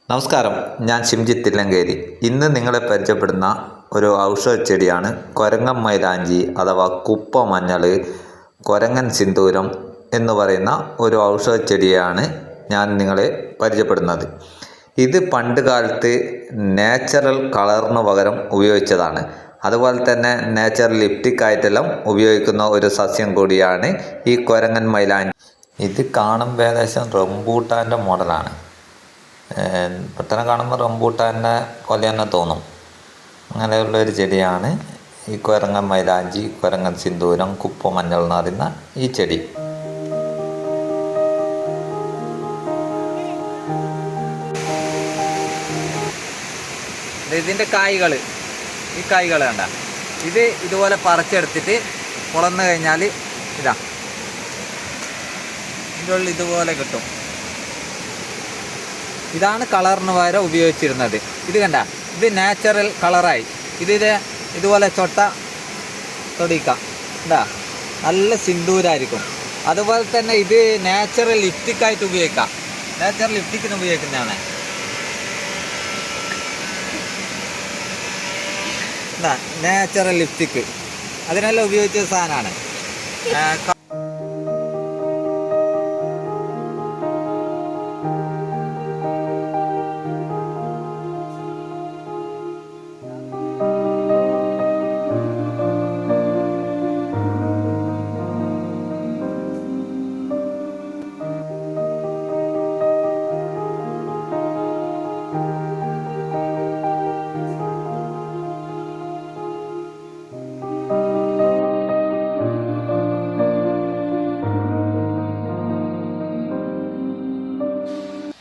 നമസ്കാരം, ഞാൻ ഷിംജിത്ത് തില്ലങ്കേരി. ഇന്ന് നിങ്ങളെ പരിചയപ്പെടുന്ന ഒരു ഔഷധ ചെടിയാണ് കൊരങ്ങൻ മൈലാഞ്ചി അഥവാ കുപ്പമഞ്ഞൾ, കൊരങ്ങൻ സിന്ദൂരം എന്ന് പറയുന്ന ഒരു ഔഷധ ചെടിയാണ് ഞാൻ നിങ്ങളെ പരിചയപ്പെടുന്നത്. ഇത് പണ്ട് കാലത്ത് നാച്ചുറൽ കളറിന് പകരം ഉപയോഗിച്ചതാണ്. അതുപോലെ തന്നെ നാച്ചുറൽ ലിപ്റ്റിക്കായിട്ടെല്ലാം ഉപയോഗിക്കുന്ന ഒരു സസ്യം കൂടിയാണ് ഈ കൊരങ്ങൻ മൈലാഞ്ചി. ഇത് കാണുമ്പോൾ ഏകദേശം റംബൂട്ടാൻ്റെ മോഡലാണ്. പെട്ടെന്ന് കാണുമ്പോൾ റംബൂട്ടാൻ്റെ പോലെ തന്നെ തോന്നും. അങ്ങനെയുള്ളൊരു ചെടിയാണ് ഈ കൊരങ്ങൻ മൈലാഞ്ചി, കൊരങ്ങൻ സിന്ദൂരം, കുപ്പമഞ്ഞൾ എന്ന് പറയുന്ന ഈ ചെടി. ഇതിൻ്റെ കായ്കൾ, ഈ കായ്കൾ കണ്ട, ഇത് ഇതുപോലെ പറിച്ചെടുത്തിട്ട് പൊളന്ന് കഴിഞ്ഞാൽ ഇതാ ഇതിൻ്റെ ഉള്ളിൽ ഇതുപോലെ കിട്ടും. ഇതാണ് കളറിന് പകരം ഉപയോഗിച്ചിരുന്നത്. ഇത് കണ്ട, ഇത് നാച്ചുറൽ കളറായി. ഇതുപോലെ ചൊട്ട തൊടിക്കാം, എന്താ നല്ല സിന്ദൂരായിരിക്കും. അതുപോലെ തന്നെ ഇത് നാച്ചുറൽ ലിപ്റ്റിക്കായിട്ട് ഉപയോഗിക്കാം. നാച്ചുറൽ ലിപ്റ്റിക്കിന് ഉപയോഗിക്കുന്നതാണ്. എന്താ നാച്ചുറൽ ലിപ്റ്റിക്ക്, അതിനെല്ലാം ഉപയോഗിച്ച സാധനമാണ്.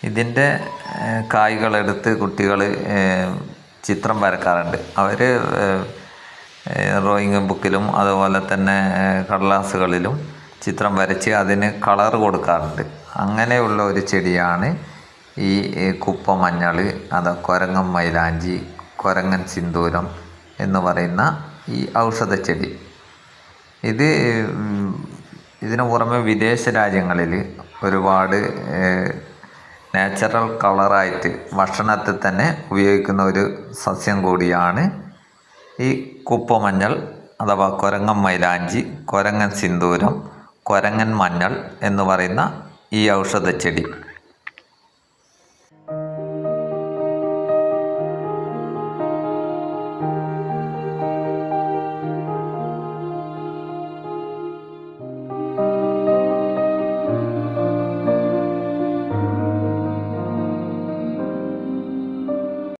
ഇതിൻ്റെ കായ്കളെടുത്ത് കുട്ടികൾ ചിത്രം വരക്കാറുണ്ട്. അവർ ഡ്രോയിങ് ബുക്കിലും അതുപോലെ തന്നെ കടലാസുകളിലും ചിത്രം വരച്ച് അതിന് കളർ കൊടുക്കാറുണ്ട്. അങ്ങനെയുള്ള ഒരു ചെടിയാണ് ഈ കുപ്പമഞ്ഞൾ, അത് കൊരങ്ങൻ മൈലാഞ്ചി, കൊരങ്ങൻ സിന്ദൂരം എന്ന് പറയുന്ന ഈ ഔഷധ ചെടി. ഇതിനു പുറമെ വിദേശ രാജ്യങ്ങളിൽ ഒരുപാട് നാച്ചുറൽ കളറായിട്ട് ഭക്ഷണത്തിൽ തന്നെ ഉപയോഗിക്കുന്ന ഒരു സസ്യം കൂടിയാണ് ഈ കുപ്പമഞ്ഞൾ അഥവാ കൊരങ്ങൻ മൈലാഞ്ചി, കൊരങ്ങൻ സിന്ദൂരം, കൊരങ്ങൻ മഞ്ഞൾ എന്ന് പറയുന്ന ഈ ഔഷധ ചെടി.